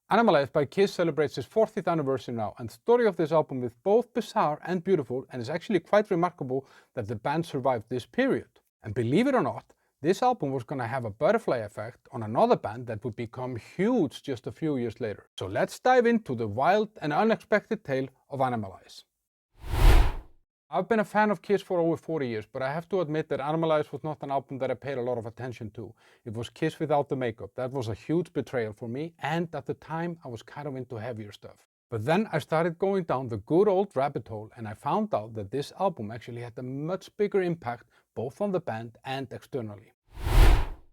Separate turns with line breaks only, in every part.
Animalize by Kiss celebrates its 40th anniversary now, and the story of this album is both bizarre and beautiful, and it's actually quite remarkable that the band survived this period. And believe it or not, this album was going to have a butterfly effect on another band that would become huge just a few years later. So let's dive into the wild and unexpected tale of Animalize. I've been a fan of Kiss for over 40 years, but I have to admit that Animalize was not an album that I paid a lot of attention to. It was Kiss without the makeup. That was a huge betrayal for me, and at the time I was kind of into heavier stuff. But then I started going down the good old rabbit hole, and I found out that this album actually had a much bigger impact both on the band and externally.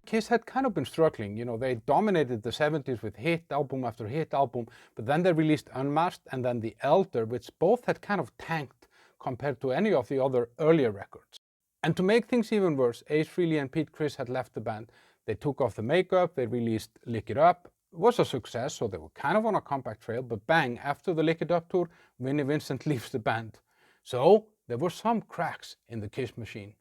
Kiss had kind of been struggling, they dominated the 70s with hit album after hit album, but then they released Unmasked and then The Elder, which both had kind of tanked compared to any of the other earlier records. And to make things even worse, Ace Frehley and Pete Chris had left the band. They took off the makeup, they released Lick It Up. It was a success, so they were kind of on a comeback trail, but bang, after the Lick It Up tour, Vinnie Vincent leaves the band. So there were some cracks in the Kiss machine.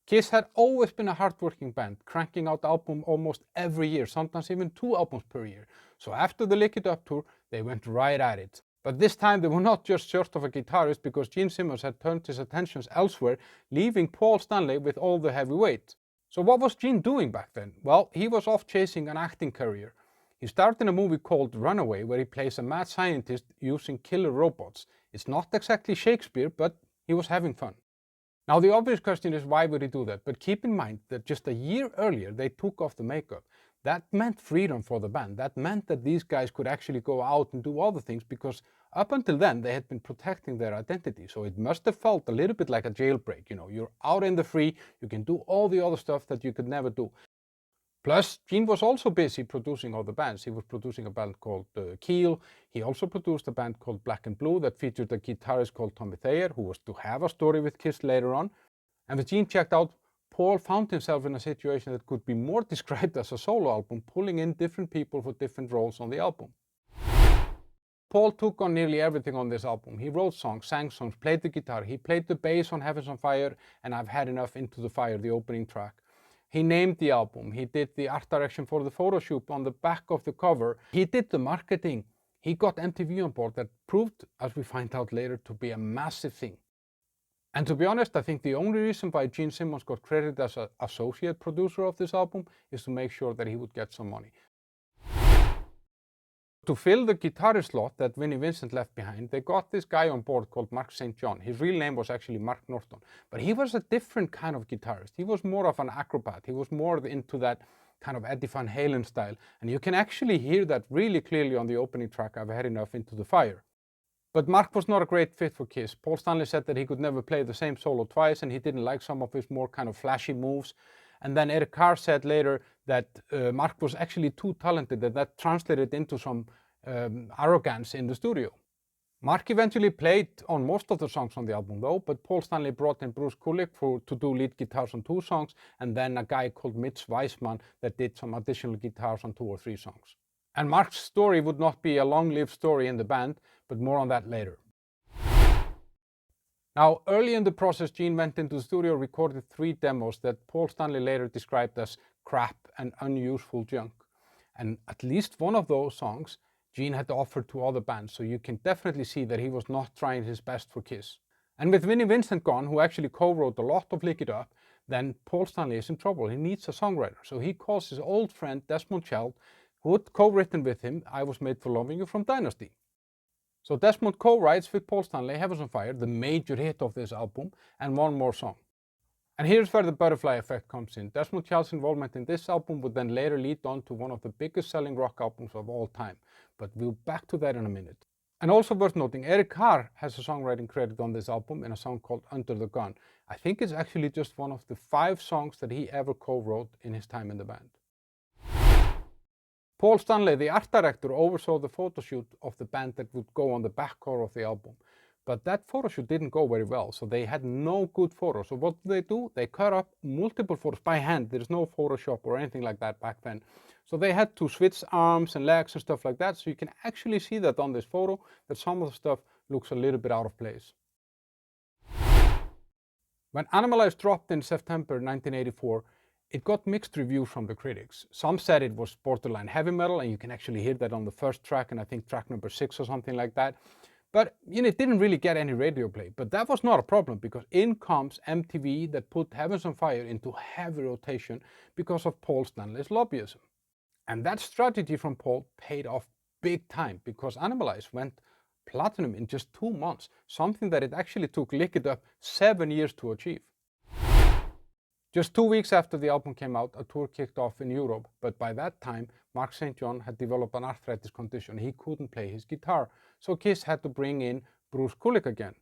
Kiss had always been a hard-working band, cranking out albums almost every year, sometimes even 2 albums per year. So after the Lick It Up tour, they went right at it. But this time they were not just short of a guitarist, because Gene Simmons had turned his attentions elsewhere, leaving Paul Stanley with all the heavy weight. So what was Gene doing back then? Well, he was off chasing an acting career. He starred in a movie called Runaway, where he plays a mad scientist using killer robots. It's not exactly Shakespeare, but he was having fun. Now the obvious question is, why would he do that? But keep in mind that just a year earlier they took off the makeup. That meant freedom for the band. That meant that these guys could actually go out and do other things, because up until then they had been protecting their identity. So it must have felt a little bit like a jailbreak. You're out in the free, you can do all the other stuff that you could never do. Plus, Gene was also busy producing other bands. He was producing a band called Keel. He also produced a band called Black and Blue that featured a guitarist called Tommy Thayer, who was to have a story with Kiss later on. And when Gene checked out, Paul found himself in a situation that could be more described as a solo album, pulling in different people for different roles on the album. Paul took on nearly everything on this album. He wrote songs, sang songs, played the guitar, he played the bass on Heaven's on Fire and I've Had Enough, Into the Fire, the opening track. He named the album, he did the art direction for the photo shoot on the back of the cover, he did the marketing, he got MTV on board. That proved, as we find out later, to be a massive thing. And to be honest, I think the only reason why Gene Simmons got credited as an associate producer of this album is to make sure that he would get some money. To fill the guitarist slot that Vinnie Vincent left behind, they got this guy on board called Mark St. John. His real name was actually Mark Norton, but he was a different kind of guitarist. He was more of an acrobat. He was more into that kind of Eddie Van Halen style, and you can actually hear that really clearly on the opening track, I've Had Enough, Into the Fire. But Mark was not a great fit for Kiss. Paul Stanley said that he could never play the same solo twice, and he didn't like some of his more kind of flashy moves. And then Eric Carr said later that Mark was actually too talented, and that translated into some arrogance in the studio. Mark eventually played on most of the songs on the album though, but Paul Stanley brought in Bruce Kulick to do lead guitars on 2 songs, and then a guy called Mitch Weissman that did some additional guitars on 2 or 3 songs. And Mark's story would not be a long-lived story in the band, but more on that later. Now, early in the process, Gene went into the studio, recorded 3 demos that Paul Stanley later described as crap and unuseful junk. And at least one of those songs Gene had offered to other bands, so you can definitely see that he was not trying his best for Kiss. And with Vinnie Vincent gone, who actually co-wrote a lot of Lick It Up, then Paul Stanley is in trouble. He needs a songwriter. So he calls his old friend Desmond Child, who had co-written with him I Was Made for Loving You from Dynasty. So Desmond co-writes with Paul Stanley Heaven's on Fire, the major hit of this album, and one more song. And here's where the butterfly effect comes in. Desmond Child's involvement in this album would then later lead on to one of the biggest selling rock albums of all time. But we'll back to that in a minute. And also worth noting, Eric Carr has a songwriting credit on this album in a song called Under the Gun. I think it's actually just one of the 5 songs that he ever co-wrote in his time in the band. Paul Stanley, the art director, oversaw the photo shoot of the band that would go on the back cover of the album. But that photo shoot didn't go very well, so they had no good photos. So what do? They cut up multiple photos by hand. There's no Photoshop or anything like that back then. So they had to switch arms and legs and stuff like that. So you can actually see that on this photo, that some of the stuff looks a little bit out of place. When Animalize dropped in September 1984, It got mixed reviews from the critics. Some said it was borderline heavy metal, and you can actually hear that on the first track, and I think track number 6 or something like that. But it didn't really get any radio play. But that was not a problem, because in comes MTV that put Heavens on Fire into heavy rotation because of Paul Stanley's lobbyism. And that strategy from Paul paid off big time, because Animalize went platinum in just 2 months, something that it actually took Lick It Up 7 years to achieve. Just 2 weeks after the album came out, a tour kicked off in Europe, but by that time, Mark St. John had developed an arthritis condition. He couldn't play his guitar, so Kiss had to bring in Bruce Kulick again.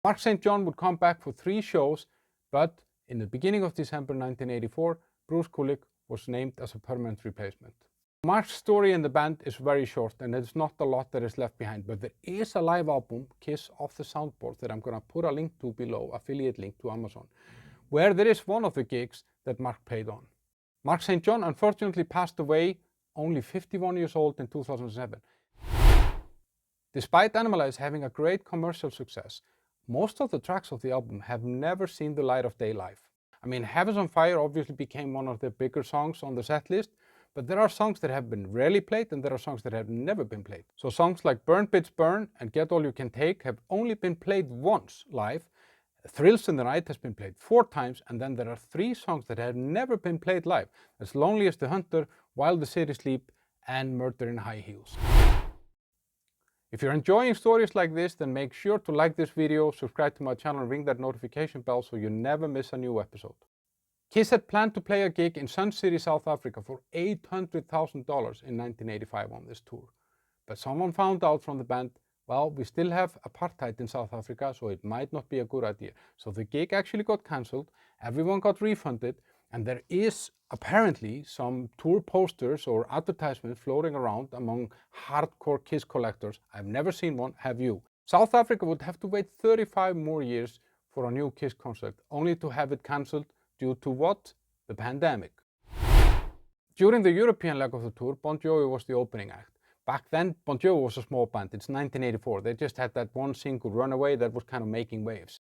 Mark St. John would come back for 3 shows, but in the beginning of December 1984, Bruce Kulick was named as a permanent replacement. Mark's story in the band is very short, and there's not a lot that is left behind, but there is a live album, Kiss Off the Soundboard, that I'm going to put a link to below, affiliate link to Amazon, where there is one of the gigs that Mark played on. Mark St. John unfortunately passed away only 51 years old in 2007. Despite Animalize having a great commercial success, most of the tracks of the album have never seen the light of day live. I mean, Heavens on Fire obviously became one of the bigger songs on the set list, but there are songs that have been rarely played and there are songs that have never been played. So songs like Burn Bitch Burn and Get All You Can Take have only been played once live. Thrills in the Night has been played 4 times, and then there are 3 songs that have never been played live. That's Lonely as the Hunter, While the City Sleep, and Murder in High Heels. If you're enjoying stories like this, then make sure to like this video, subscribe to my channel, and ring that notification bell so you never miss a new episode. Kiss had planned to play a gig in Sun City, South Africa for $800,000 in 1985 on this tour. But someone found out from the band, well, we still have apartheid in South Africa, so it might not be a good idea. So the gig actually got cancelled, everyone got refunded, and there is apparently some tour posters or advertisements floating around among hardcore Kiss collectors. I've never seen one, have you? South Africa would have to wait 35 more years for a new Kiss concert, only to have it cancelled due to what? The pandemic. During the European leg of the tour, Bon Jovi was the opening act. Back then, Bon Jovi was a small band. It's 1984. They just had that one single, Runaway, that was kind of making waves.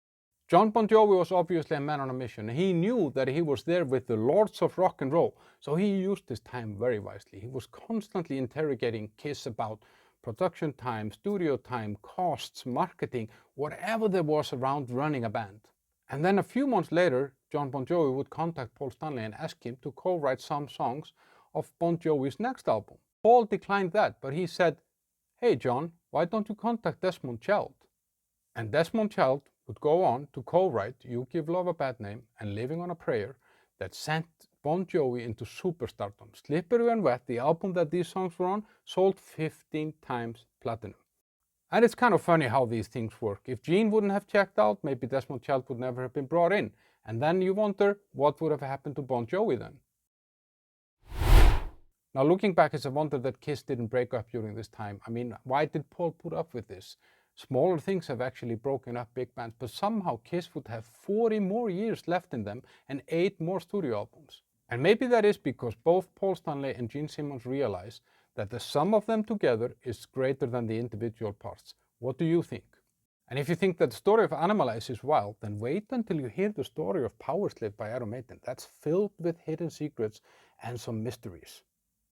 John Bon Jovi was obviously a man on a mission. He knew that he was there with the lords of rock and roll, so he used his time very wisely. He was constantly interrogating Kiss about production time, studio time, costs, marketing, whatever there was around running a band. And then a few months later, John Bon Jovi would contact Paul Stanley and ask him to co-write some songs of Bon Jovi's next album. Paul declined that, but he said, "Hey John, why don't you contact Desmond Child?" And Desmond Child would go on to co-write You Give Love a Bad Name and Living on a Prayer that sent Bon Jovi into superstardom. Slippery When Wet, the album that these songs were on, sold 15 times platinum. And it's kind of funny how these things work. If Gene wouldn't have checked out, maybe Desmond Child would never have been brought in. And then you wonder, what would have happened to Bon Jovi then? Now looking back, it's a wonder that Kiss didn't break up during this time. I mean, why did Paul put up with this? Smaller things have actually broken up big bands, but somehow Kiss would have 40 more years left in them and 8 more studio albums. And maybe that is because both Paul Stanley and Gene Simmons realize that the sum of them together is greater than the individual parts. What do you think? And if you think that the story of Animalize is wild, then wait until you hear the story of Power Slave by Iron Maiden. That's filled with hidden secrets and some mysteries.